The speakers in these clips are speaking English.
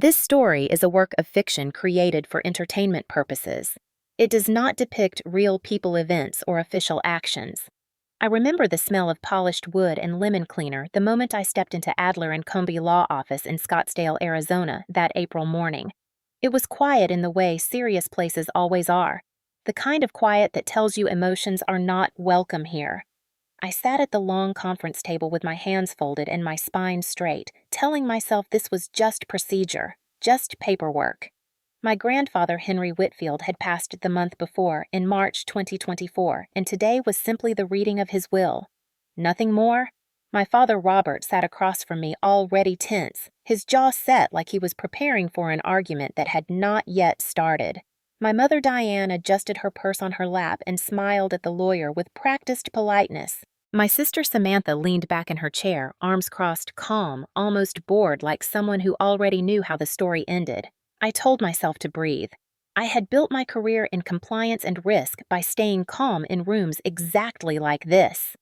This story is a work of fiction created for entertainment purposes. It does not depict real people events or official actions. I remember the smell of polished wood and lemon cleaner the moment I stepped into Adler and Comby Law Office in Scottsdale, Arizona, that April morning. It was quiet in the way serious places always are, the kind of quiet that tells you emotions are not welcome here. I sat at the long conference table with my hands folded and my spine straight, telling myself this was just procedure, just paperwork. My grandfather, Henry Whitfield, had passed the month before, in March 2024, and today was simply the reading of his will. Nothing more? My father, Robert, sat across from me, already tense, his jaw set like he was preparing for an argument that had not yet started. My mother, Diane, adjusted her purse on her lap and smiled at the lawyer with practiced politeness. My sister Samantha leaned back in her chair, arms crossed, calm, almost bored, like someone who already knew how the story ended. I told myself to breathe. I had built my career in compliance and risk by staying calm in rooms exactly like this.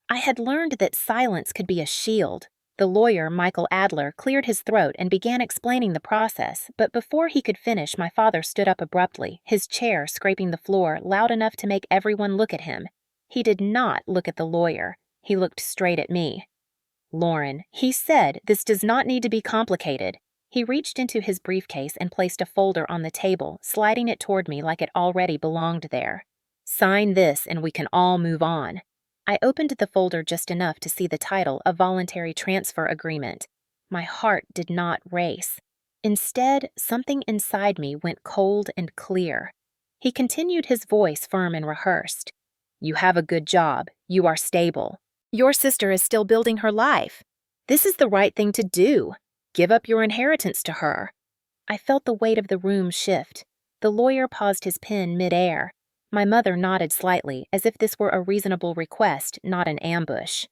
I had learned that silence could be a shield. The lawyer, Michael Adler, cleared his throat and began explaining the process, but before he could finish, my father stood up abruptly, his chair scraping the floor loud enough to make everyone look at him. He did not look at the lawyer. He looked straight at me. "Lauren," he said, "this does not need to be complicated." He reached into his briefcase and placed a folder on the table, sliding it toward me like it already belonged there. "Sign this and we can all move on." I opened the folder just enough to see the title, A Voluntary Transfer Agreement. My heart did not race. Instead, something inside me went cold and clear. He continued, his voice firm and rehearsed. "You have a good job. You are stable. Your sister is still building her life. This is the right thing to do. Give up your inheritance to her." I felt the weight of the room shift. The lawyer paused his pen mid-air. My mother nodded slightly, as if this were a reasonable request, not an ambush.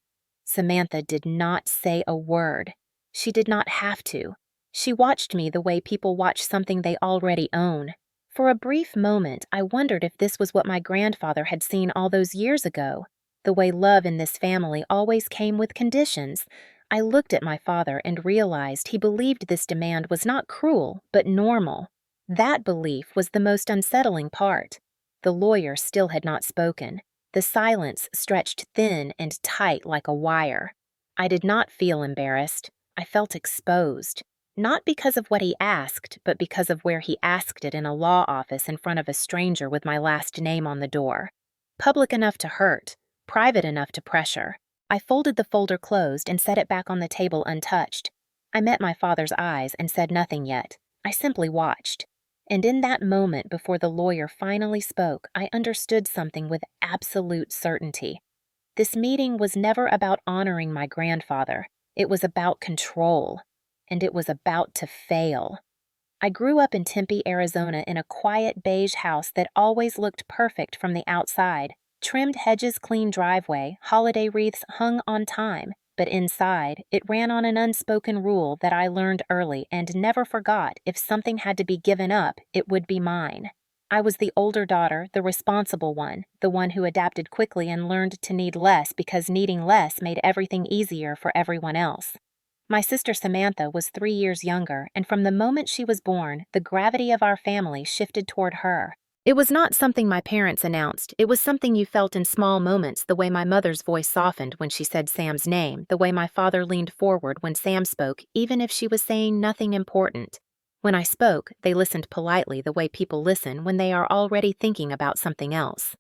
Samantha did not say a word. She did not have to. She watched me the way people watch something they already own. For a brief moment, I wondered if this was what my grandfather had seen all those years ago, the way love in this family always came with conditions. I looked at my father and realized he believed this demand was not cruel, but normal. That belief was the most unsettling part. The lawyer still had not spoken. The silence stretched thin and tight like a wire. I did not feel embarrassed. I felt exposed. Not because of what he asked, but because of where he asked it in a law office in front of a stranger with my last name on the door. Public enough to hurt, private enough to pressure. I folded the folder closed and set it back on the table untouched. I met my father's eyes and said nothing yet. I simply watched. And in that moment before the lawyer finally spoke, I understood something with absolute certainty. This meeting was never about honoring my grandfather. It was about control. And it was about to fail. I grew up in Tempe, Arizona, in a quiet beige house that always looked perfect from the outside. Trimmed hedges, clean driveway, holiday wreaths hung on time. But inside, it ran on an unspoken rule that I learned early and never forgot: if something had to be given up, it would be mine. I was the older daughter, the responsible one, the one who adapted quickly and learned to need less because needing less made everything easier for everyone else. My sister Samantha was 3 years younger, and from the moment she was born, the gravity of our family shifted toward her. It was not something my parents announced. It was something you felt in small moments, the way my mother's voice softened when she said Sam's name, the way my father leaned forward when Sam spoke, even if she was saying nothing important. When I spoke, they listened politely, the way people listen when they are already thinking about something else.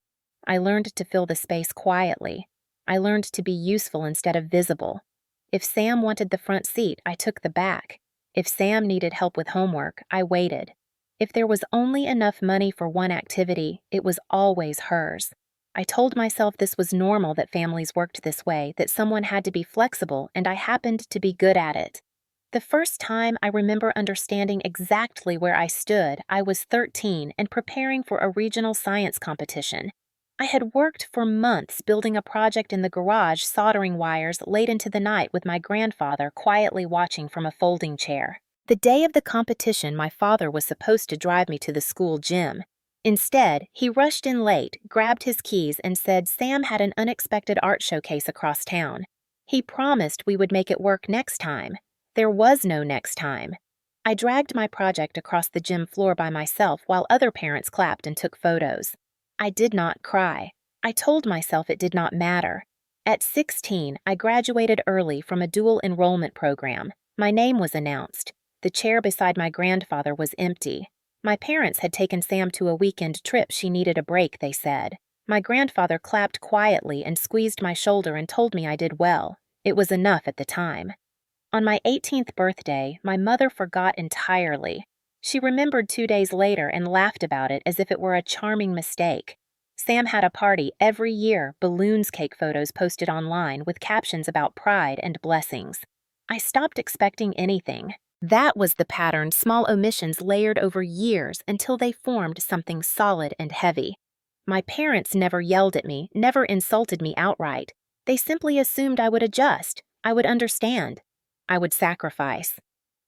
I learned to fill the space quietly. I learned to be useful instead of visible. If Sam wanted the front seat, I took the back. If Sam needed help with homework, I waited. If there was only enough money for one activity, it was always hers. I told myself this was normal, that families worked this way, that someone had to be flexible, and I happened to be good at it. The first time I remember understanding exactly where I stood, I was 13 and preparing for a regional science competition. I had worked for months building a project in the garage, soldering wires late into the night with my grandfather quietly watching from a folding chair. The day of the competition, my father was supposed to drive me to the school gym. Instead, he rushed in late, grabbed his keys, and said Sam had an unexpected art showcase across town. He promised we would make it work next time. There was no next time. I dragged my project across the gym floor by myself while other parents clapped and took photos. I did not cry. I told myself it did not matter. At 16, I graduated early from a dual enrollment program. My name was announced. The chair beside my grandfather was empty. My parents had taken Sam to a weekend trip. She needed a break, they said. My grandfather clapped quietly and squeezed my shoulder and told me I did well. It was enough at the time. On my 18th birthday, my mother forgot entirely. She remembered 2 days later and laughed about it as if it were a charming mistake. Sam had a party every year, balloons, cake photos posted online with captions about pride and blessings. I stopped expecting anything. That was the pattern, small omissions layered over years until they formed something solid and heavy. My parents never yelled at me, never insulted me outright. They simply assumed I would adjust, I would understand. I would sacrifice.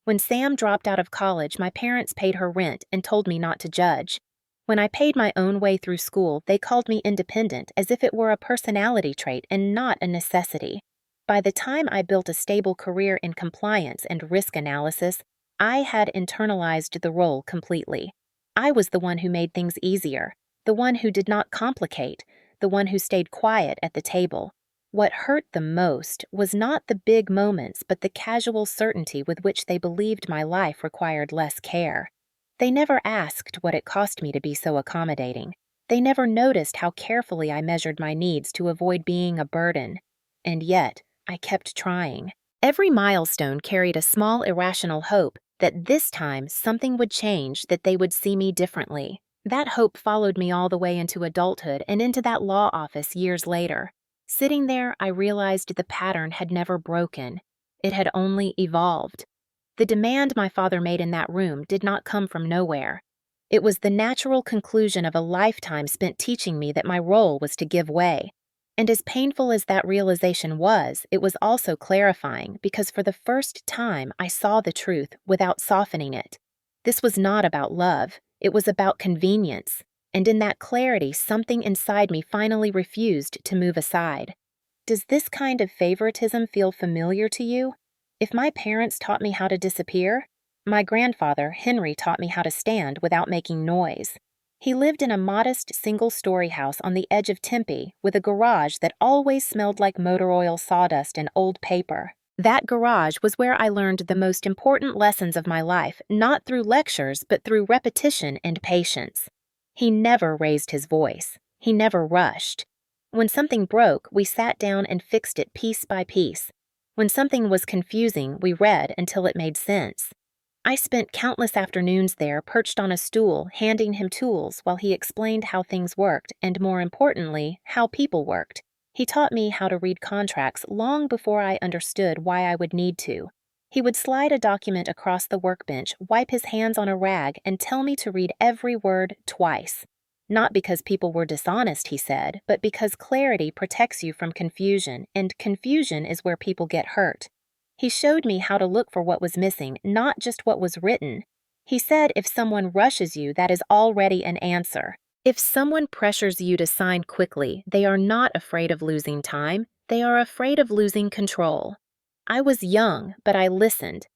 When Sam dropped out of college, my parents paid her rent and told me not to judge. When I paid my own way through school, they called me independent as if it were a personality trait and not a necessity. By the time I built a stable career in compliance and risk analysis, I had internalized the role completely. I was the one who made things easier, the one who did not complicate, the one who stayed quiet at the table. What hurt the most was not the big moments, but the casual certainty with which they believed my life required less care. They never asked what it cost me to be so accommodating. They never noticed how carefully I measured my needs to avoid being a burden. And yet, I kept trying. Every milestone carried a small irrational hope that this time something would change, that they would see me differently. That hope followed me all the way into adulthood and into that law office years later. Sitting there, I realized the pattern had never broken. It had only evolved. The demand my father made in that room did not come from nowhere. It was the natural conclusion of a lifetime spent teaching me that my role was to give way. And as painful as that realization was, it was also clarifying because for the first time I saw the truth without softening it. This was not about love. It was about convenience. And in that clarity, something inside me finally refused to move aside. Does this kind of favoritism feel familiar to you? If my parents taught me how to disappear, my grandfather, Henry, taught me how to stand without making noise. He lived in a modest single-story house on the edge of Tempe with a garage that always smelled like motor oil, sawdust, and old paper. That garage was where I learned the most important lessons of my life, not through lectures, but through repetition and patience. He never raised his voice. He never rushed. When something broke, we sat down and fixed it piece by piece. When something was confusing, we read until it made sense. I spent countless afternoons there, perched on a stool, handing him tools while he explained how things worked and, more importantly, how people worked. He taught me how to read contracts long before I understood why I would need to. He would slide a document across the workbench, wipe his hands on a rag, and tell me to read every word twice. Not because people were dishonest, he said, but because clarity protects you from confusion, and confusion is where people get hurt. He showed me how to look for what was missing, not just what was written. He said if someone rushes you, that is already an answer. If someone pressures you to sign quickly, they are not afraid of losing time, they are afraid of losing control. I was young, but I listened.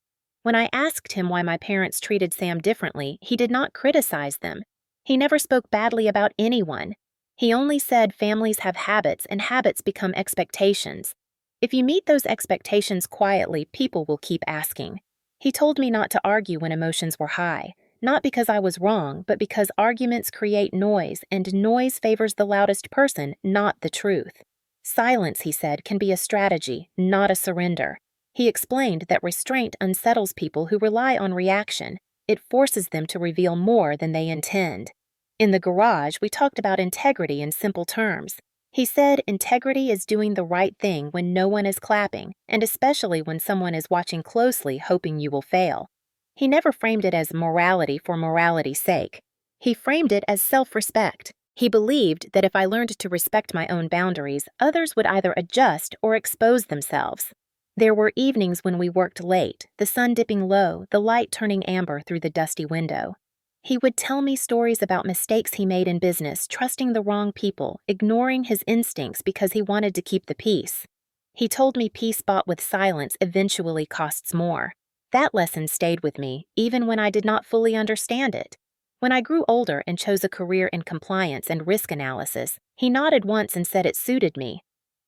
When I asked him why my parents treated Sam differently, he did not criticize them. He never spoke badly about anyone. He only said families have habits and habits become expectations. If you meet those expectations quietly, people will keep asking. He told me not to argue when emotions were high, not because I was wrong, but because arguments create noise, and noise favors the loudest person, not the truth. Silence, he said, can be a strategy, not a surrender. He explained that restraint unsettles people who rely on reaction. It forces them to reveal more than they intend. In the garage, we talked about integrity in simple terms. He said integrity is doing the right thing when no one is clapping, and especially when someone is watching closely, hoping you will fail. He never framed it as morality for morality's sake. He framed it as self-respect. He believed that if I learned to respect my own boundaries, others would either adjust or expose themselves. There were evenings when we worked late, the sun dipping low, the light turning amber through the dusty window. He would tell me stories about mistakes he made in business, trusting the wrong people, ignoring his instincts because he wanted to keep the peace. He told me peace bought with silence eventually costs more. That lesson stayed with me, even when I did not fully understand it. When I grew older and chose a career in compliance and risk analysis, he nodded once and said it suited me.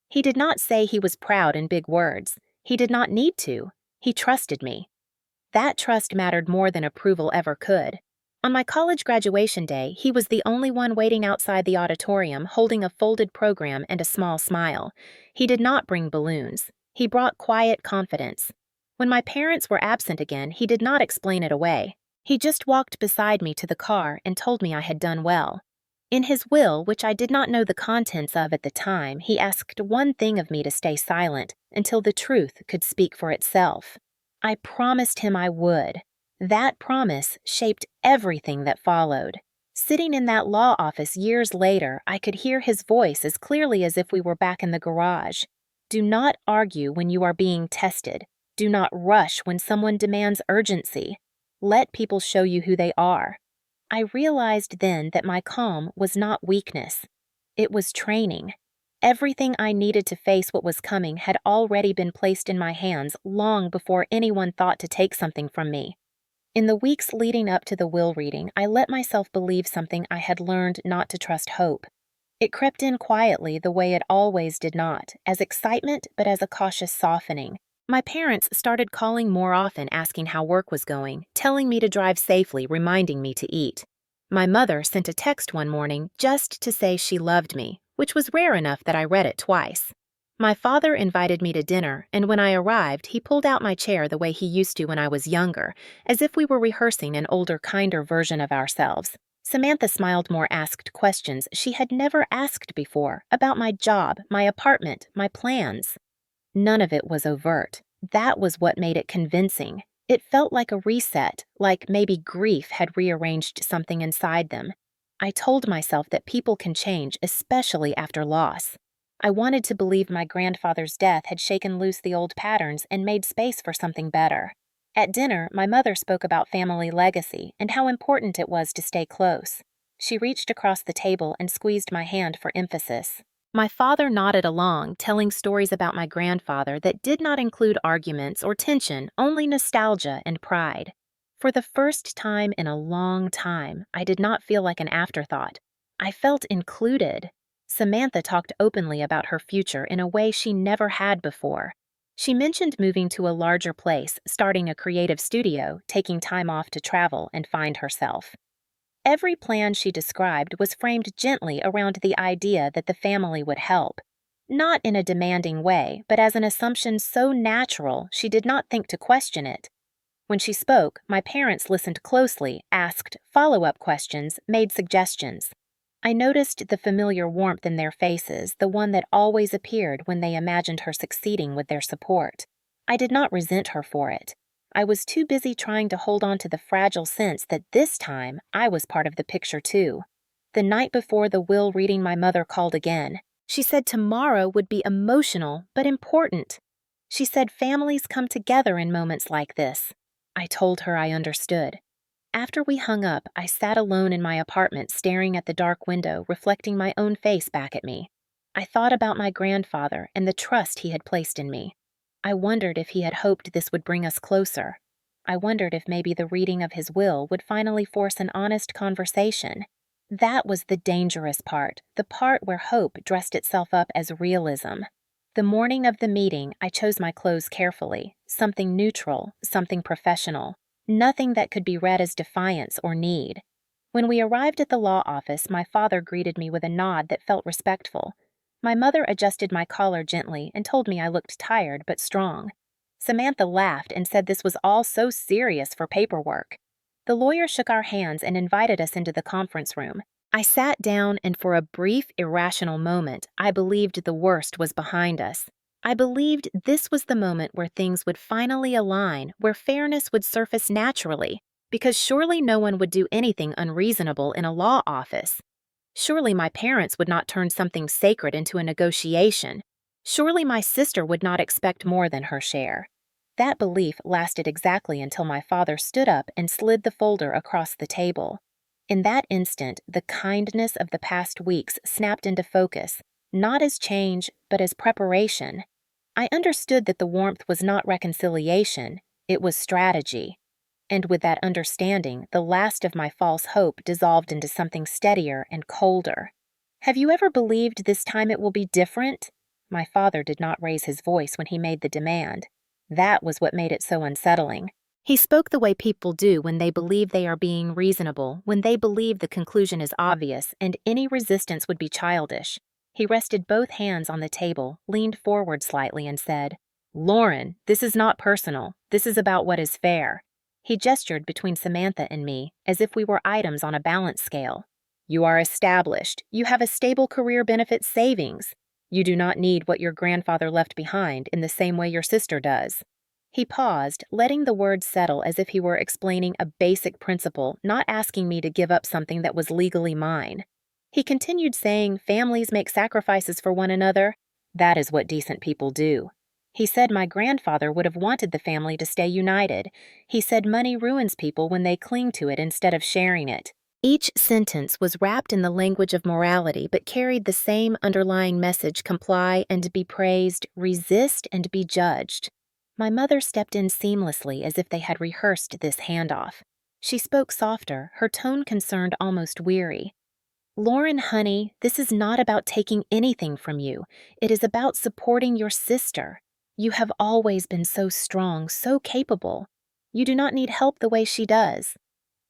He did not say he was proud in big words. He did not need to. He trusted me. That trust mattered more than approval ever could. On my college graduation day, he was the only one waiting outside the auditorium holding a folded program and a small smile. He did not bring balloons. He brought quiet confidence. When my parents were absent again, he did not explain it away. He just walked beside me to the car and told me I had done well. In his will, which I did not know the contents of at the time, he asked one thing of me: to stay silent until the truth could speak for itself. I promised him I would. That promise shaped everything that followed. Sitting in that law office years later, I could hear his voice as clearly as if we were back in the garage. Do not argue when you are being tested. Do not rush when someone demands urgency. Let people show you who they are. I realized then that my calm was not weakness. It was training. Everything I needed to face what was coming had already been placed in my hands long before anyone thought to take something from me. In the weeks leading up to the will reading, I let myself believe something I had learned: not to trust hope. It crept in quietly the way it always did not, as excitement but as a cautious softening. My parents started calling more often, asking how work was going, telling me to drive safely, reminding me to eat. My mother sent a text one morning just to say she loved me, which was rare enough that I read it twice. My father invited me to dinner, and when I arrived, he pulled out my chair the way he used to when I was younger, as if we were rehearsing an older, kinder version of ourselves. Samantha smiled more, asked questions she had never asked before about my job, my apartment, my plans. None of it was overt. That was what made it convincing. It felt like a reset, like maybe grief had rearranged something inside them. I told myself that people can change, especially after loss. I wanted to believe my grandfather's death had shaken loose the old patterns and made space for something better. At dinner, my mother spoke about family legacy and how important it was to stay close. She reached across the table and squeezed my hand for emphasis. My father nodded along, telling stories about my grandfather that did not include arguments or tension, only nostalgia and pride. For the first time in a long time, I did not feel like an afterthought. I felt included. Samantha talked openly about her future in a way she never had before. She mentioned moving to a larger place, starting a creative studio, taking time off to travel and find herself. Every plan she described was framed gently around the idea that the family would help. Not in a demanding way, but as an assumption so natural she did not think to question it. When she spoke, my parents listened closely, asked follow-up questions, made suggestions. I noticed the familiar warmth in their faces, the one that always appeared when they imagined her succeeding with their support. I did not resent her for it. I was too busy trying to hold on to the fragile sense that this time I was part of the picture too. The night before the will reading, my mother called again. She said tomorrow would be emotional but important. She said families come together in moments like this. I told her I understood. After we hung up, I sat alone in my apartment, staring at the dark window, reflecting my own face back at me. I thought about my grandfather and the trust he had placed in me. I wondered if he had hoped this would bring us closer. I wondered if maybe the reading of his will would finally force an honest conversation. That was the dangerous part, the part where hope dressed itself up as realism. The morning of the meeting, I chose my clothes carefully, something neutral, something professional, nothing that could be read as defiance or need. When we arrived at the law office, my father greeted me with a nod that felt respectful. My mother adjusted my collar gently and told me I looked tired but strong. Samantha laughed and said this was all so serious for paperwork. The lawyer shook our hands and invited us into the conference room. I sat down, and for a brief, irrational moment, I believed the worst was behind us. I believed this was the moment where things would finally align, where fairness would surface naturally, because surely no one would do anything unreasonable in a law office. Surely my parents would not turn something sacred into a negotiation. Surely my sister would not expect more than her share. That belief lasted exactly until my father stood up and slid the folder across the table. In that instant, the kindness of the past weeks snapped into focus, not as change, but as preparation. I understood that the warmth was not reconciliation, It was strategy. And with that understanding, the last of my false hope dissolved into something steadier and colder. Have you ever believed this time it will be different? My father did not raise his voice when he made the demand. That was what made it so unsettling. He spoke the way people do when they believe they are being reasonable, when they believe the conclusion is obvious and any resistance would be childish. He rested both hands on the table, leaned forward slightly, and said, "Lauren, this is not personal. This is about what is fair." He gestured between Samantha and me, as if we were items on a balance scale. "You are established. You have a stable career benefit savings. You do not need what your grandfather left behind in the same way your sister does." He paused, letting the words settle as if he were explaining a basic principle, not asking me to give up something that was legally mine. He continued saying, "Families make sacrifices for one another. That is what decent people do." He said my grandfather would have wanted the family to stay united. He said money ruins people when they cling to it instead of sharing it. Each sentence was wrapped in the language of morality but carried the same underlying message: comply and be praised, resist and be judged. My mother stepped in seamlessly as if they had rehearsed this handoff. She spoke softer, her tone concerned, almost weary. "Lauren, honey, this is not about taking anything from you. It is about supporting your sister. You have always been so strong, so capable. You do not need help the way she does."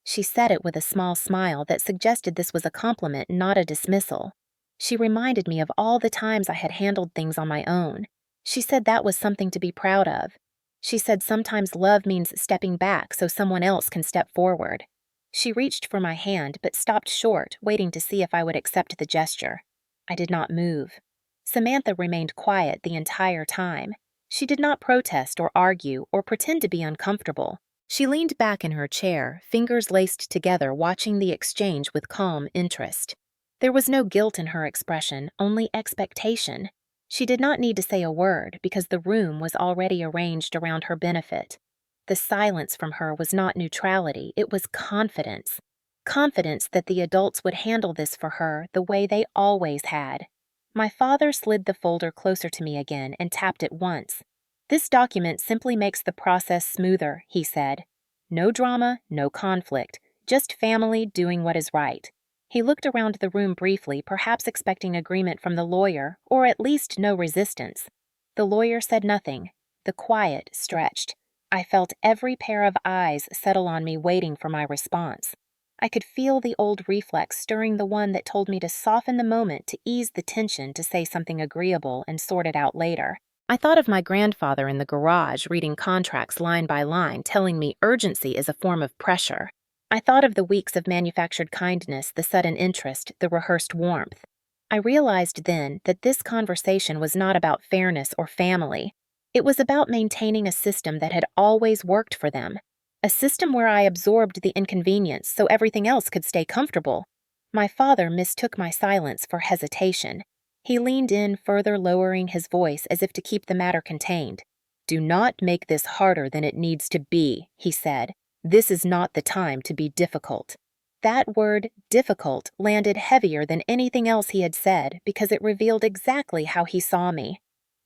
She said it with a small smile that suggested this was a compliment, not a dismissal. She reminded me of all the times I had handled things on my own. She said that was something to be proud of. She said sometimes love means stepping back so someone else can step forward. She reached for my hand but stopped short, waiting to see if I would accept the gesture. I did not move. Samantha remained quiet the entire time. She did not protest or argue or pretend to be uncomfortable. She leaned back in her chair, fingers laced together, watching the exchange with calm interest. There was no guilt in her expression, only expectation. She did not need to say a word because the room was already arranged around her benefit. The silence from her was not neutrality, it was confidence. Confidence that the adults would handle this for her the way they always had. My father slid the folder closer to me again and tapped it once. "This document simply makes the process smoother," he said. "No drama, no conflict, just family doing what is right." He looked around the room briefly, perhaps expecting agreement from the lawyer, or at least no resistance. The lawyer said nothing. The quiet stretched. I felt every pair of eyes settle on me, waiting for my response. I could feel the old reflex stirring the one that told me to soften the moment, to ease the tension, to say something agreeable and sort it out later. I thought of my grandfather in the garage reading contracts line by line, telling me urgency is a form of pressure. I thought of the weeks of manufactured kindness, the sudden interest, the rehearsed warmth. I realized then that this conversation was not about fairness or family. It was about maintaining a system that had always worked for them. A system where I absorbed the inconvenience so everything else could stay comfortable. My father mistook my silence for hesitation. He leaned in further, lowering his voice as if to keep the matter contained. "Do not make this harder than it needs to be," he said. "This is not the time to be difficult." That word, difficult, landed heavier than anything else he had said because it revealed exactly how he saw me.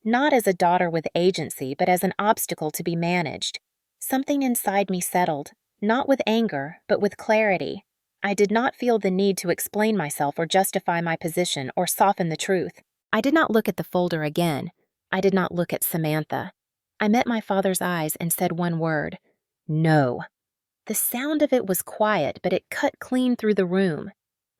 Not as a daughter with agency, but as an obstacle to be managed. Something inside me settled, not with anger, but with clarity. I did not feel the need to explain myself or justify my position or soften the truth. I did not look at the folder again. I did not look at Samantha. I met my father's eyes and said one word: "No." The sound of it was quiet, but it cut clean through the room.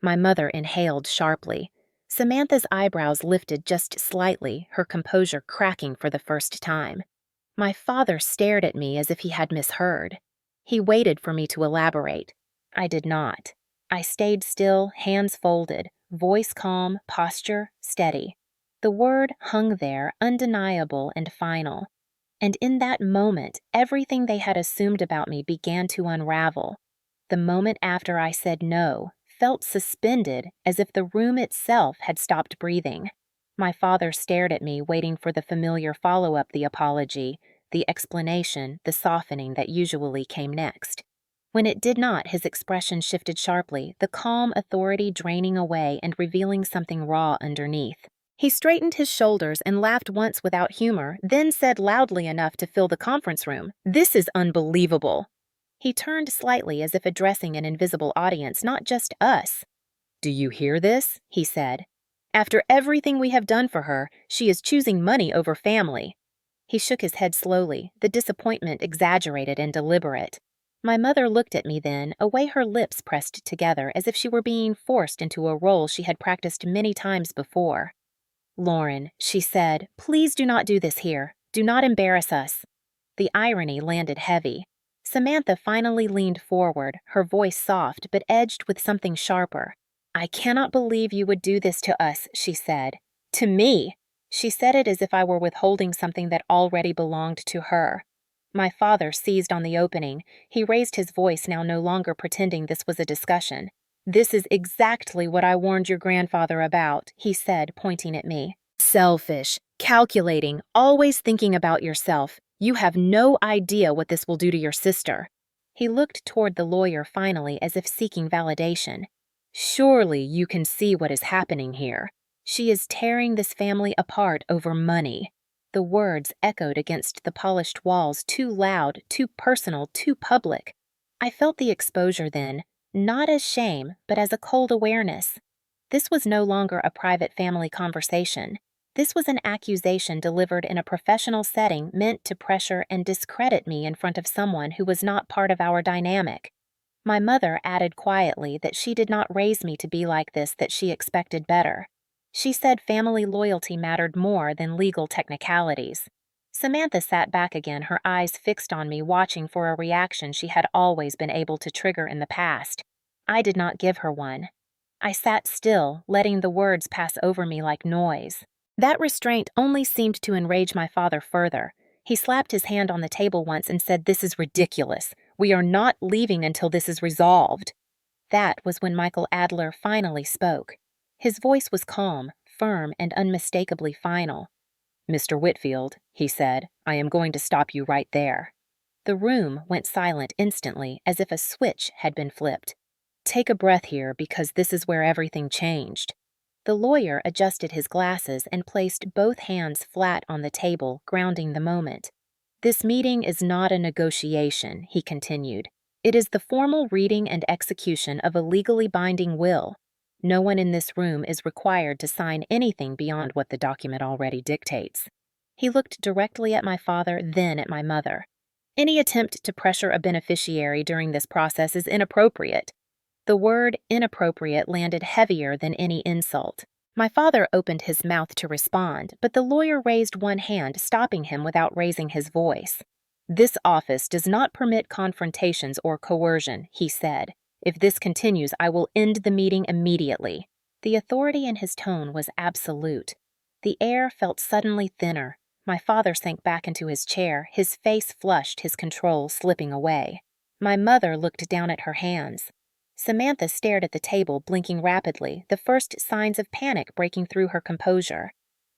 My mother inhaled sharply. Samantha's eyebrows lifted just slightly, her composure cracking for the first time. My father stared at me as if he had misheard. He waited for me to elaborate. I did not. I stayed still, hands folded, voice calm, posture steady. The word hung there, undeniable and final. And in that moment, everything they had assumed about me began to unravel. The moment after I said no felt suspended, as if the room itself had stopped breathing. My father stared at me, waiting for the familiar follow-up, the apology, the explanation, the softening that usually came next. When it did not, his expression shifted sharply, the calm authority draining away and revealing something raw underneath. He straightened his shoulders and laughed once without humor, then said loudly enough to fill the conference room, "This is unbelievable." He turned slightly as if addressing an invisible audience, not just us. "Do you hear this?" he said. "After everything we have done for her, she is choosing money over family." He shook his head slowly, the disappointment exaggerated and deliberate. My mother looked at me then, a way her lips pressed together as if she were being forced into a role she had practiced many times before. "Lauren," she said, "please do not do this here. Do not embarrass us." The irony landed heavy. Samantha finally leaned forward, her voice soft but edged with something sharper. "I cannot believe you would do this to us," she said. "To me!" She said it as if I were withholding something that already belonged to her. My father seized on the opening. He raised his voice, now no longer pretending this was a discussion. "This is exactly what I warned your grandfather about," he said, pointing at me. "Selfish, calculating, always thinking about yourself. You have no idea what this will do to your sister." He looked toward the lawyer finally, as if seeking validation. "Surely you can see what is happening here. She is tearing this family apart over money." The words echoed against the polished walls, too loud, too personal, too public. I felt the exposure then, not as shame, but as a cold awareness. This was no longer a private family conversation. This was an accusation delivered in a professional setting meant to pressure and discredit me in front of someone who was not part of our dynamic. My mother added quietly that she did not raise me to be like this, that she expected better. She said family loyalty mattered more than legal technicalities. Samantha sat back again, her eyes fixed on me, watching for a reaction she had always been able to trigger in the past. I did not give her one. I sat still, letting the words pass over me like noise. That restraint only seemed to enrage my father further. He slapped his hand on the table once and said, "This is ridiculous. We are not leaving until this is resolved." That was when Michael Adler finally spoke. His voice was calm, firm, and unmistakably final. "Mr. Whitfield," he said, "I am going to stop you right there." The room went silent instantly, as if a switch had been flipped. "Take a breath here, because this is where everything changed." The lawyer adjusted his glasses and placed both hands flat on the table, grounding the moment. "This meeting is not a negotiation," he continued. "It is the formal reading and execution of a legally binding will. No one in this room is required to sign anything beyond what the document already dictates." He looked directly at my father, then at my mother. "Any attempt to pressure a beneficiary during this process is inappropriate." The word inappropriate landed heavier than any insult. My father opened his mouth to respond, but the lawyer raised one hand, stopping him without raising his voice. "This office does not permit confrontations or coercion," he said. "If this continues, I will end the meeting immediately." The authority in his tone was absolute. The air felt suddenly thinner. My father sank back into his chair, his face flushed, his control slipping away. My mother looked down at her hands. Samantha stared at the table, blinking rapidly, the first signs of panic breaking through her composure.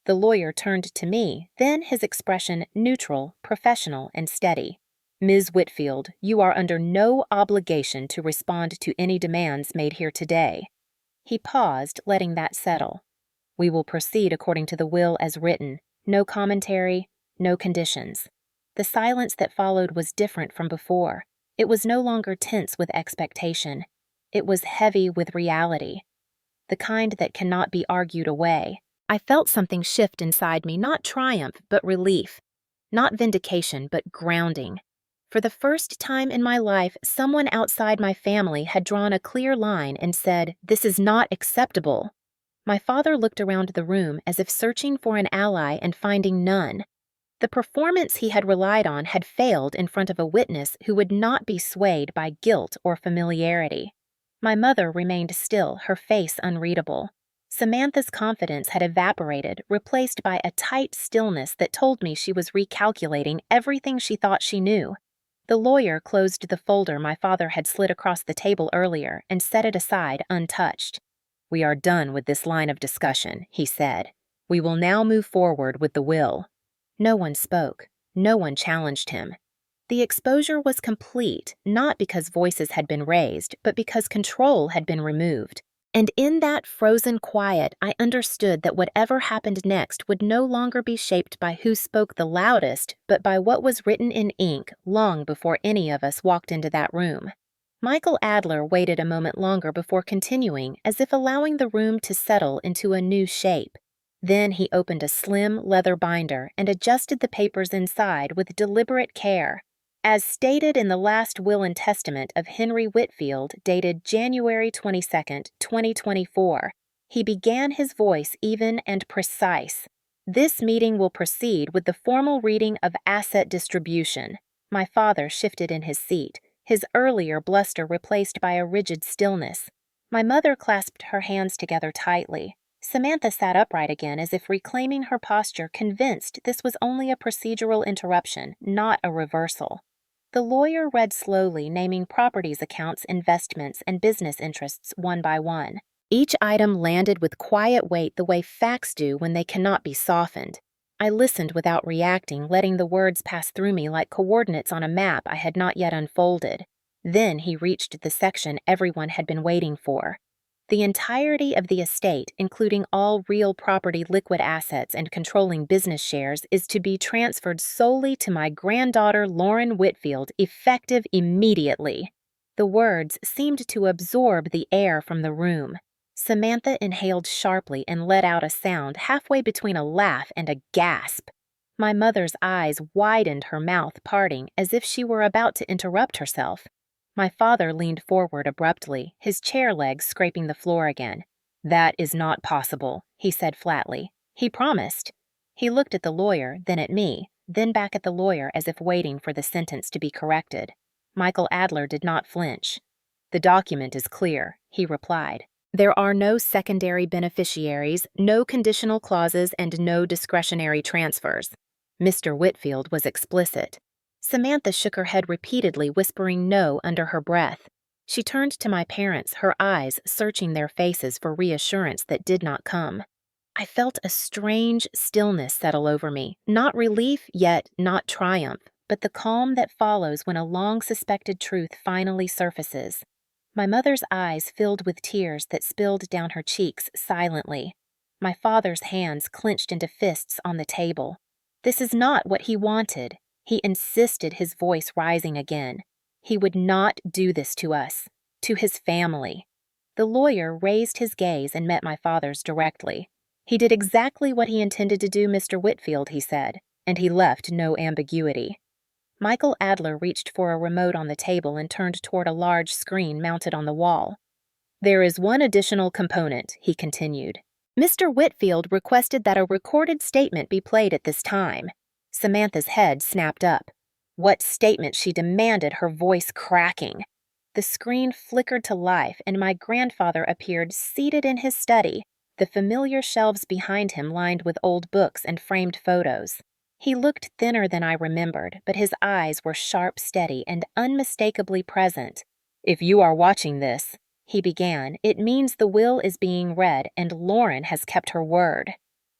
The lawyer turned to me, then his expression neutral, professional, and steady. "Ms. Whitfield, you are under no obligation to respond to any demands made here today." He paused, letting that settle. "We will proceed according to the will as written. No commentary, no conditions." The silence that followed was different from before. It was no longer tense with expectation. It was heavy with reality, the kind that cannot be argued away. I felt something shift inside me, not triumph, but relief. Not vindication, but grounding. For the first time in my life, someone outside my family had drawn a clear line and said, "This is not acceptable." My father looked around the room as if searching for an ally and finding none. The performance he had relied on had failed in front of a witness who would not be swayed by guilt or familiarity. My mother remained still, her face unreadable. Samantha's confidence had evaporated, replaced by a tight stillness that told me she was recalculating everything she thought she knew. The lawyer closed the folder my father had slid across the table earlier and set it aside untouched. "We are done with this line of discussion," he said. "We will now move forward with the will." No one spoke. No one challenged him. The exposure was complete, not because voices had been raised, but because control had been removed. And in that frozen quiet, I understood that whatever happened next would no longer be shaped by who spoke the loudest, but by what was written in ink long before any of us walked into that room. Michael Adler waited a moment longer before continuing, as if allowing the room to settle into a new shape. Then he opened a slim leather binder and adjusted the papers inside with deliberate care. As stated in the last will and testament of Henry Whitfield, dated January 22nd, 2024, he began his voice even and precise. This meeting will proceed with the formal reading of asset distribution. My father shifted in his seat, his earlier bluster replaced by a rigid stillness. My mother clasped her hands together tightly. Samantha sat upright again as if reclaiming her posture, convinced this was only a procedural interruption, not a reversal. The lawyer read slowly, naming properties accounts, investments, and business interests one by one. Each item landed with quiet weight the way facts do when they cannot be softened. I listened without reacting, letting the words pass through me like coordinates on a map I had not yet unfolded. Then he reached the section everyone had been waiting for. The entirety of the estate, including all real property, liquid assets, and controlling business shares, is to be transferred solely to my granddaughter Lauren Whitfield, effective immediately. The words seemed to absorb the air from the room. Samantha inhaled sharply and let out a sound halfway between a laugh and a gasp. My mother's eyes widened, her mouth parting, as if she were about to interrupt herself. My father leaned forward abruptly, his chair legs scraping the floor again. "That is not possible," he said flatly. "He promised." He looked at the lawyer, then at me, then back at the lawyer as if waiting for the sentence to be corrected. Michael Adler did not flinch. "The document is clear," he replied. "There are no secondary beneficiaries, no conditional clauses, and no discretionary transfers." Mr. Whitfield was explicit. Samantha shook her head repeatedly, whispering no under her breath. She turned to my parents, her eyes searching their faces for reassurance that did not come. I felt a strange stillness settle over me, not relief, yet not triumph, but the calm that follows when a long-suspected truth finally surfaces. My mother's eyes filled with tears that spilled down her cheeks silently. My father's hands clenched into fists on the table. This is not what he wanted. He insisted, his voice rising again. He would not do this to us, to his family. The lawyer raised his gaze and met my father's directly. "He did exactly what he intended to do, Mr. Whitfield," he said, and he left no ambiguity. Michael Adler reached for a remote on the table and turned toward a large screen mounted on the wall. "There is one additional component," he continued. "Mr. Whitfield requested that a recorded statement be played at this time." Samantha's head snapped up. What statement, she demanded, her voice cracking. The screen flickered to life, and my grandfather appeared seated in his study, the familiar shelves behind him lined with old books and framed photos. He looked thinner than I remembered, but his eyes were sharp, steady, and unmistakably present. "If you are watching this," he began, "it means the will is being read, and Lauren has kept her word."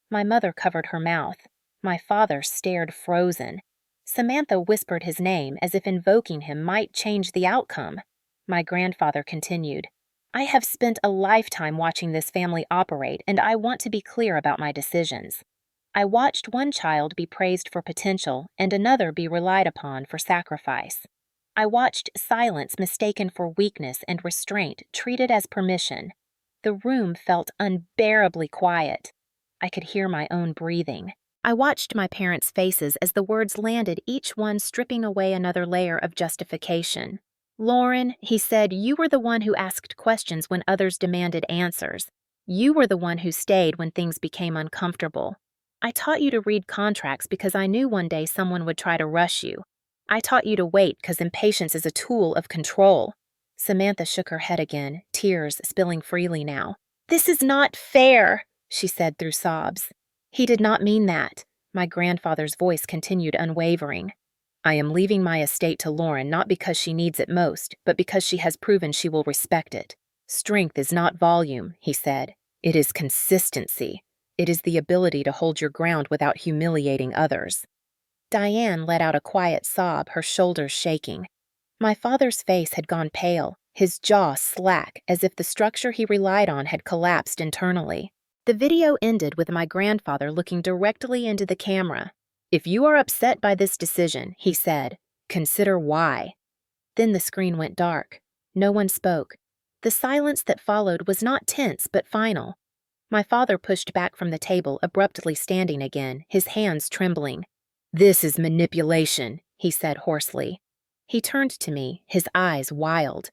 My mother covered her mouth. My father stared frozen. Samantha whispered his name as if invoking him might change the outcome. My grandfather continued, "I have spent a lifetime watching this family operate, and I want to be clear about my decisions. I watched one child be praised for potential and another be relied upon for sacrifice. I watched silence mistaken for weakness and restraint treated as permission. The room felt unbearably quiet. I could hear my own breathing. I watched my parents' faces as the words landed, each one stripping away another layer of justification. "Lauren," he said, "you were the one who asked questions when others demanded answers. You were the one who stayed when things became uncomfortable. I taught you to read contracts because I knew one day someone would try to rush you. I taught you to wait because impatience is a tool of control." Samantha shook her head again, tears spilling freely now. "This is not fair," she said through sobs. "He did not mean that." My grandfather's voice continued unwavering. "I am leaving my estate to Lauren not because she needs it most, but because she has proven she will respect it. Strength is not volume," he said. "It is consistency. It is the ability to hold your ground without humiliating others." Diane let out a quiet sob, her shoulders shaking. My father's face had gone pale, his jaw slack as if the structure he relied on had collapsed internally. The video ended with my grandfather looking directly into the camera. "If you are upset by this decision," he said, "consider why." Then the screen went dark. No one spoke. The silence that followed was not tense but final. My father pushed back from the table, abruptly standing again, his hands trembling. "This is manipulation," he said hoarsely. He turned to me, his eyes wild.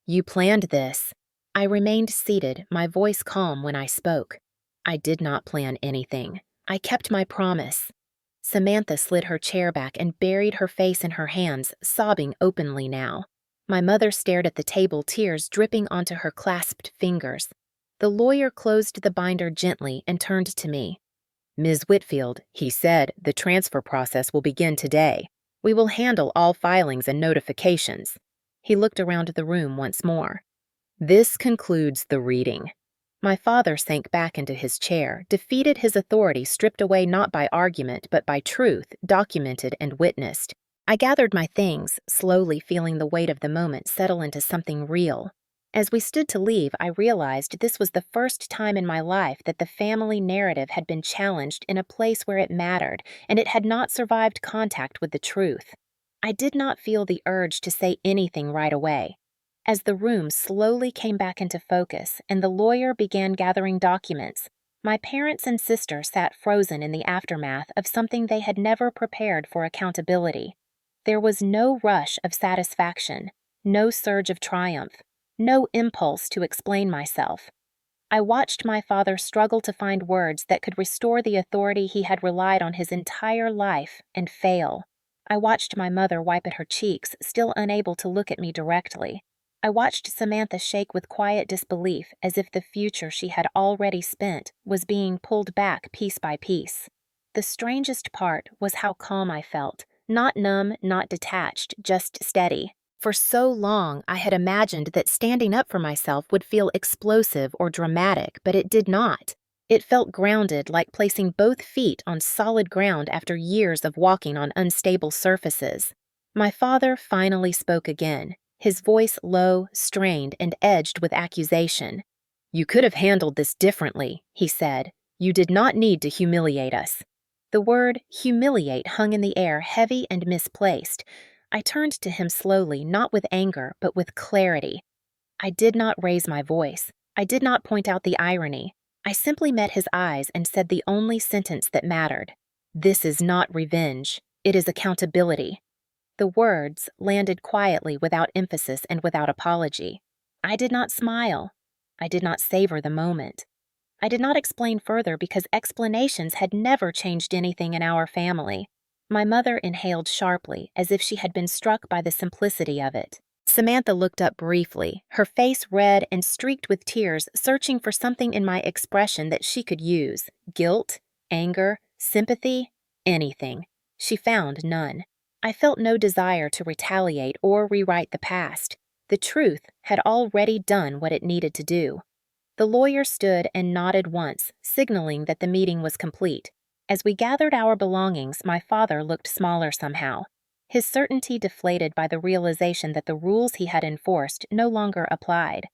"You planned this." I remained seated, my voice calm when I spoke. "I did not plan anything. I kept my promise." Samantha slid her chair back and buried her face in her hands, sobbing openly now. My mother stared at the table, tears dripping onto her clasped fingers. The lawyer closed the binder gently and turned to me. "Ms. Whitfield," he said, "the transfer process will begin today. We will handle all filings and notifications." He looked around the room once more. "This concludes the reading." My father sank back into his chair, defeated, his authority stripped away not by argument but by truth, documented and witnessed. I gathered my things, slowly feeling the weight of the moment settle into something real. As we stood to leave, I realized this was the first time in my life that the family narrative had been challenged in a place where it mattered, and it had not survived contact with the truth. I did not feel the urge to say anything right away. As the room slowly came back into focus and the lawyer began gathering documents, my parents and sister sat frozen in the aftermath of something they had never prepared for accountability. There was no rush of satisfaction, no surge of triumph, no impulse to explain myself. I watched my father struggle to find words that could restore the authority he had relied on his entire life and fail. I watched my mother wipe at her cheeks, still unable to look at me directly. I watched Samantha shake with quiet disbelief as if the future she had already spent was being pulled back piece by piece. The strangest part was how calm I felt, not numb, not detached, just steady. For so long, I had imagined that standing up for myself would feel explosive or dramatic, but it did not. It felt grounded, like placing both feet on solid ground after years of walking on unstable surfaces. My father finally spoke again, his voice low, strained, and edged with accusation. "You could have handled this differently," he said. "You did not need to humiliate us." The word humiliate hung in the air, heavy and misplaced. I turned to him slowly, not with anger, but with clarity. I did not raise my voice. I did not point out the irony. I simply met his eyes and said the only sentence that mattered. "This is not revenge. It is accountability." The words landed quietly, without emphasis and without apology. I did not smile. I did not savor the moment. I did not explain further because explanations had never changed anything in our family. My mother inhaled sharply, as if she had been struck by the simplicity of it. Samantha looked up briefly, her face red and streaked with tears, searching for something in my expression that she could use. Guilt, anger, sympathy, anything. She found none. I felt no desire to retaliate or rewrite the past. The truth had already done what it needed to do. The lawyer stood and nodded once, signaling that the meeting was complete. As we gathered our belongings, my father looked smaller somehow, his certainty deflated by the realization that the rules he had enforced no longer applied.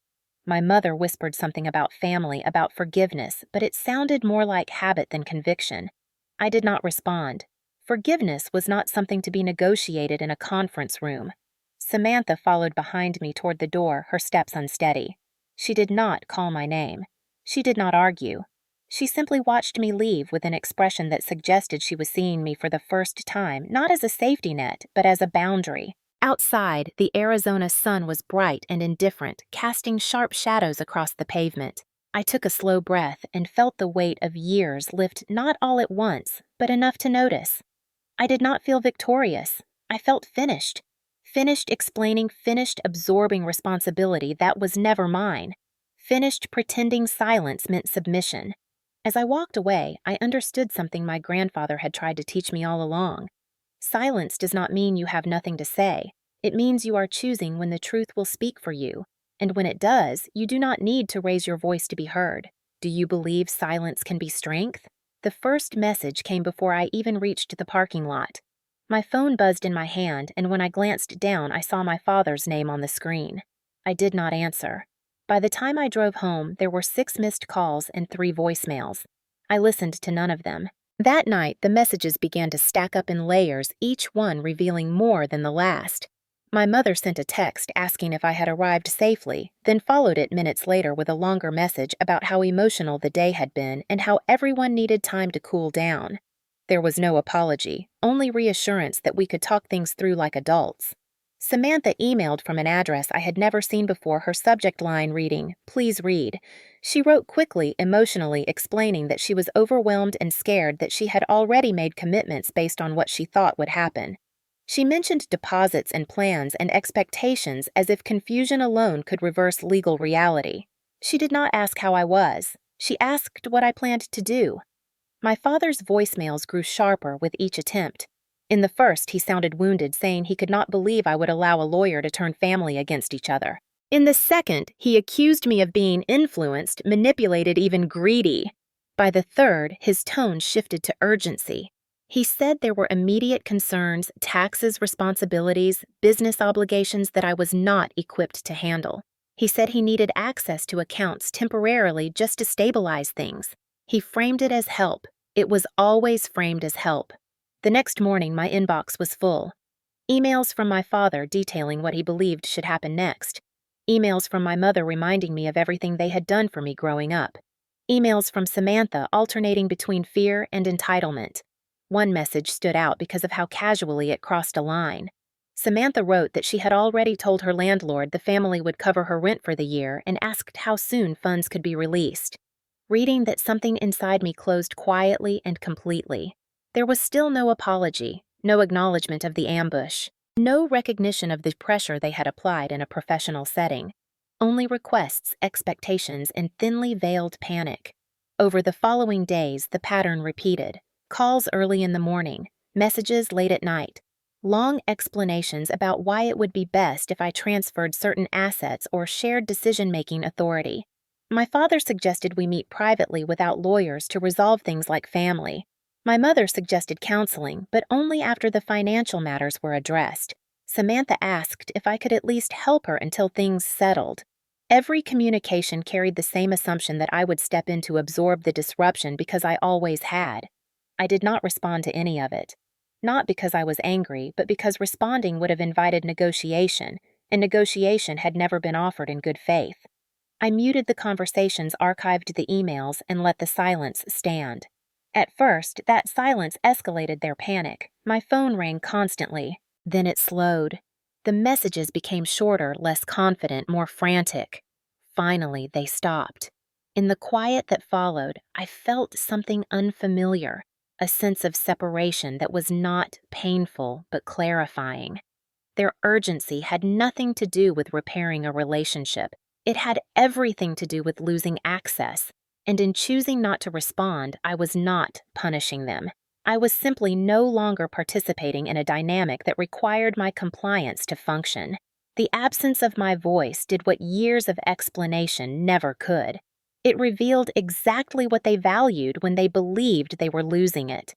My mother whispered something about family, about forgiveness, but it sounded more like habit than conviction. I did not respond. Forgiveness was not something to be negotiated in a conference room. Samantha followed behind me toward the door, her steps unsteady. She did not call my name. She did not argue. She simply watched me leave with an expression that suggested she was seeing me for the first time, not as a safety net, but as a boundary. Outside, the Arizona sun was bright and indifferent, casting sharp shadows across the pavement. I took a slow breath and felt the weight of years lift not all at once, but enough to notice. I did not feel victorious. I felt finished. Finished explaining, finished absorbing responsibility that was never mine. Finished pretending silence meant submission. As I walked away, I understood something my grandfather had tried to teach me all along. Silence does not mean you have nothing to say. It means you are choosing when the truth will speak for you. And when it does, you do not need to raise your voice to be heard. Do you believe silence can be strength? The first message came before I even reached the parking lot. My phone buzzed in my hand, and when I glanced down, I saw my father's name on the screen. I did not answer. By the time I drove home, there were 6 missed calls and 3 voicemails. I listened to none of them. That night, the messages began to stack up in layers, each one revealing more than the last. My mother sent a text asking if I had arrived safely, then followed it minutes later with a longer message about how emotional the day had been and how everyone needed time to cool down. There was no apology, only reassurance that we could talk things through like adults. Samantha emailed from an address I had never seen before, her subject line reading, "Please read." She wrote quickly, emotionally explaining that she was overwhelmed and scared that she had already made commitments based on what she thought would happen. She mentioned deposits and plans and expectations as if confusion alone could reverse legal reality. She did not ask how I was. She asked what I planned to do. My father's voicemails grew sharper with each attempt. In the first, he sounded wounded, saying he could not believe I would allow a lawyer to turn family against each other. In the second, he accused me of being influenced, manipulated, even greedy. By the third, his tone shifted to urgency. He said there were immediate concerns, taxes, responsibilities, business obligations that I was not equipped to handle. He said he needed access to accounts temporarily just to stabilize things. He framed it as help. It was always framed as help. The next morning, my inbox was full. Emails from my father detailing what he believed should happen next. Emails from my mother reminding me of everything they had done for me growing up. Emails from Samantha alternating between fear and entitlement. One message stood out because of how casually it crossed a line. Samantha wrote that she had already told her landlord the family would cover her rent for the year and asked how soon funds could be released. Reading that, something inside me closed quietly and completely. There was still no apology, no acknowledgement of the ambush, no recognition of the pressure they had applied in a professional setting. Only requests, expectations, and thinly veiled panic. Over the following days, the pattern repeated. Calls early in the morning, messages late at night, long explanations about why it would be best if I transferred certain assets or shared decision-making authority. My father suggested we meet privately without lawyers to resolve things like family. My mother suggested counseling, but only after the financial matters were addressed. Samantha asked if I could at least help her until things settled. Every communication carried the same assumption that I would step in to absorb the disruption because I always had. I did not respond to any of it. Not because I was angry, but because responding would have invited negotiation, and negotiation had never been offered in good faith. I muted the conversations, archived the emails, and let the silence stand. At first, that silence escalated their panic. My phone rang constantly. Then it slowed. The messages became shorter, less confident, more frantic. Finally, they stopped. In the quiet that followed, I felt something unfamiliar. A sense of separation that was not painful but clarifying. Their urgency had nothing to do with repairing a relationship. It had everything to do with losing access. And in choosing not to respond, I was not punishing them. I was simply no longer participating in a dynamic that required my compliance to function. The absence of my voice did what years of explanation never could. It revealed exactly what they valued when they believed they were losing it.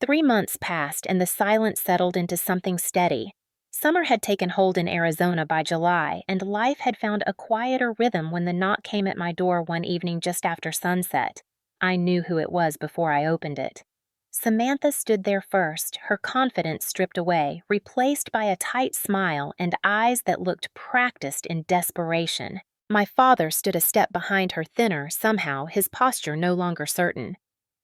3 months passed and the silence settled into something steady. Summer had taken hold in Arizona by July, and life had found a quieter rhythm when the knock came at my door one evening just after sunset. I knew who it was before I opened it. Samantha stood there first, her confidence stripped away, replaced by a tight smile and eyes that looked practiced in desperation. My father stood a step behind her, thinner, somehow, his posture no longer certain.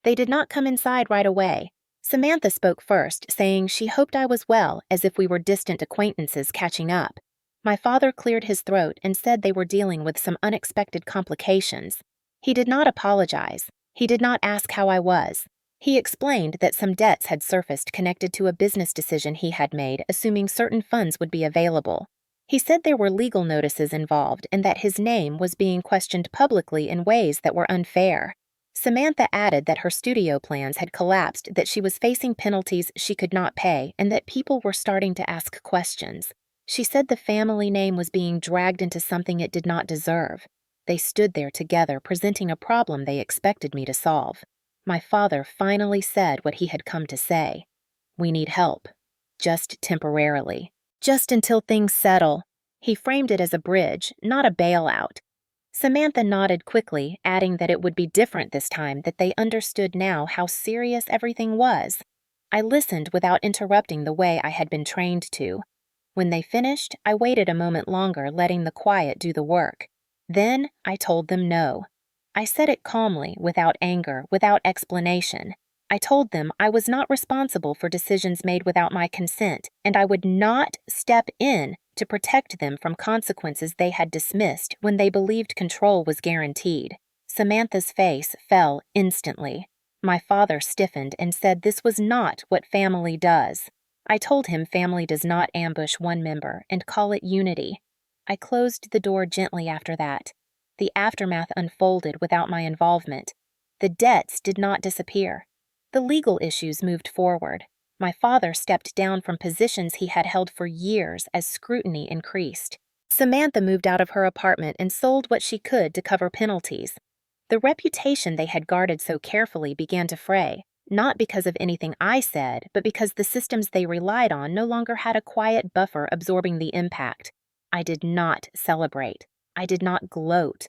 They did not come inside right away. Samantha spoke first, saying she hoped I was well, as if we were distant acquaintances catching up. My father cleared his throat and said they were dealing with some unexpected complications. He did not apologize. He did not ask how I was. He explained that some debts had surfaced connected to a business decision he had made, assuming certain funds would be available. He said there were legal notices involved and that his name was being questioned publicly in ways that were unfair. Samantha added that her studio plans had collapsed, that she was facing penalties she could not pay, and that people were starting to ask questions. She said the family name was being dragged into something it did not deserve. They stood there together, presenting a problem they expected me to solve. My father finally said what he had come to say. We need help. Just temporarily. Just until things settle. He framed it as a bridge, not a bailout. Samantha nodded quickly, adding that it would be different this time, that they understood now how serious everything was. I listened without interrupting the way I had been trained to. When they finished, I waited a moment longer, letting the quiet do the work. Then I told them no. I said it calmly, without anger, without explanation. I told them I was not responsible for decisions made without my consent, and I would not step in to protect them from consequences they had dismissed when they believed control was guaranteed. Samantha's face fell instantly. My father stiffened and said this was not what family does. I told him family does not ambush one member and call it unity. I closed the door gently after that. The aftermath unfolded without my involvement. The debts did not disappear. The legal issues moved forward. My father stepped down from positions he had held for years as scrutiny increased. Samantha moved out of her apartment and sold what she could to cover penalties. The reputation they had guarded so carefully began to fray, not because of anything I said, but because the systems they relied on no longer had a quiet buffer absorbing the impact. I did not celebrate. I did not gloat.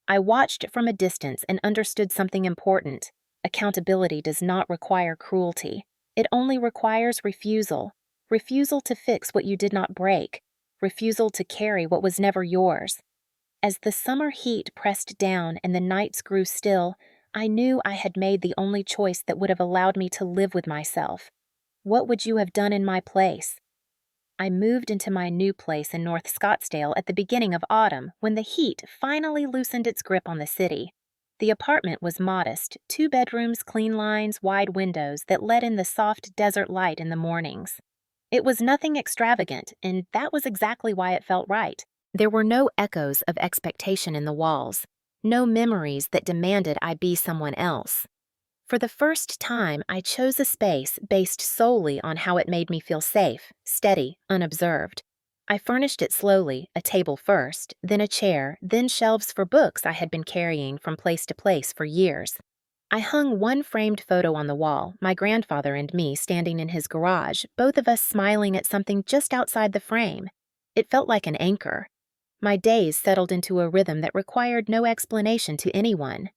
I watched from a distance and understood something important. Accountability does not require cruelty. It only requires refusal. Refusal to fix what you did not break. Refusal to carry what was never yours. As the summer heat pressed down and the nights grew still, I knew I had made the only choice that would have allowed me to live with myself. What would you have done in my place? I moved into my new place in North Scottsdale at the beginning of autumn when the heat finally loosened its grip on the city. The apartment was modest, 2 bedrooms, clean lines, wide windows that let in the soft desert light in the mornings. It was nothing extravagant, and that was exactly why it felt right. There were no echoes of expectation in the walls, no memories that demanded I be someone else. For the first time, I chose a space based solely on how it made me feel safe, steady, unobserved. I furnished it slowly, a table first, then a chair, then shelves for books I had been carrying from place to place for years. I hung one framed photo on the wall, my grandfather and me standing in his garage, both of us smiling at something just outside the frame. It felt like an anchor. My days settled into a rhythm that required no explanation to anyone.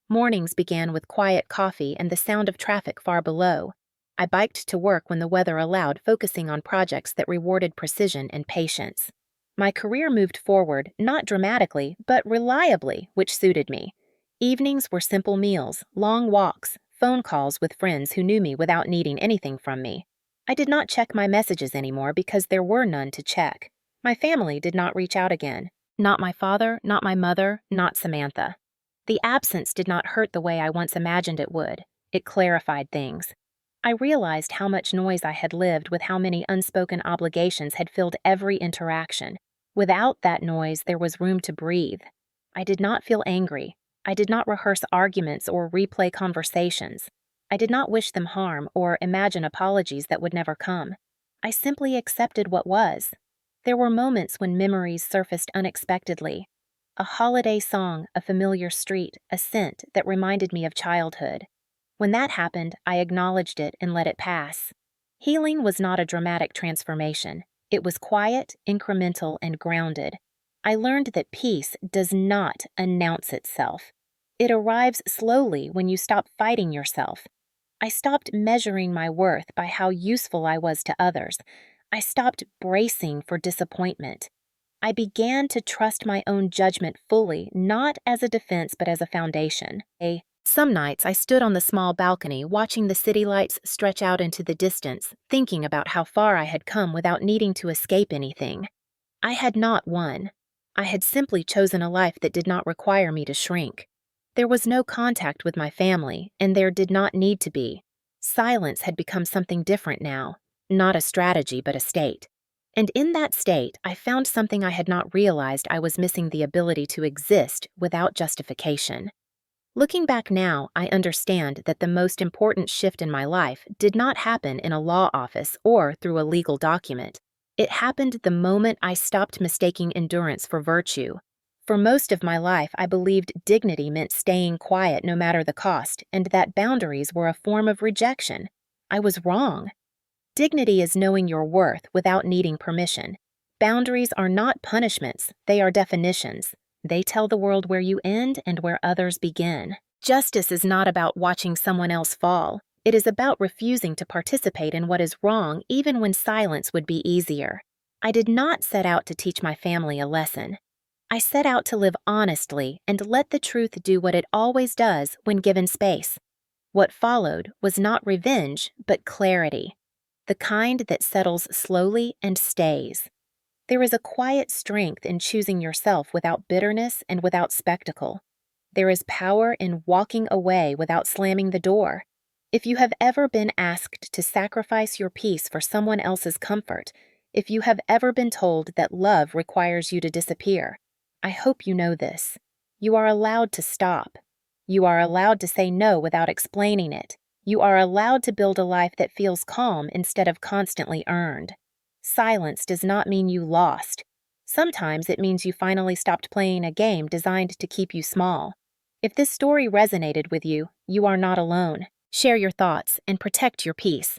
Mornings began with quiet coffee and the sound of traffic far below. I biked to work when the weather allowed, focusing on projects that rewarded precision and patience. My career moved forward, not dramatically, but reliably, which suited me. Evenings were simple meals, long walks, phone calls with friends who knew me without needing anything from me. I did not check my messages anymore because there were none to check. My family did not reach out again. Not my father, not my mother, not Samantha. The absence did not hurt the way I once imagined it would. It clarified things. I realized how much noise I had lived with how many unspoken obligations had filled every interaction. Without that noise, there was room to breathe. I did not feel angry. I did not rehearse arguments or replay conversations. I did not wish them harm or imagine apologies that would never come. I simply accepted what was. There were moments when memories surfaced unexpectedly. A holiday song, a familiar street, a scent that reminded me of childhood. When that happened, I acknowledged it and let it pass. Healing was not a dramatic transformation. It was quiet, incremental, and grounded. I learned that peace does not announce itself. It arrives slowly when you stop fighting yourself. I stopped measuring my worth by how useful I was to others. I stopped bracing for disappointment. I began to trust my own judgment fully, not as a defense but as a foundation. Some nights I stood on the small balcony watching the city lights stretch out into the distance, thinking about how far I had come without needing to escape anything. I had not won. I had simply chosen a life that did not require me to shrink. There was no contact with my family, and there did not need to be. Silence had become something different now, not a strategy but a state. And in that state, I found something I had not realized: I was missing the ability to exist without justification. Looking back now, I understand that the most important shift in my life did not happen in a law office or through a legal document. It happened the moment I stopped mistaking endurance for virtue. For most of my life, I believed dignity meant staying quiet no matter the cost, and that boundaries were a form of rejection. I was wrong. Dignity is knowing your worth without needing permission. Boundaries are not punishments, they are definitions. They tell the world where you end and where others begin. Justice is not about watching someone else fall. It is about refusing to participate in what is wrong even when silence would be easier. I did not set out to teach my family a lesson. I set out to live honestly and let the truth do what it always does when given space. What followed was not revenge, but clarity, the kind that settles slowly and stays. There is a quiet strength in choosing yourself without bitterness and without spectacle. There is power in walking away without slamming the door. If you have ever been asked to sacrifice your peace for someone else's comfort, if you have ever been told that love requires you to disappear, I hope you know this. You are allowed to stop. You are allowed to say no without explaining it. You are allowed to build a life that feels calm instead of constantly earned. Silence does not mean you lost. Sometimes it means you finally stopped playing a game designed to keep you small. If this story resonated with you, you are not alone. Share your thoughts and protect your peace.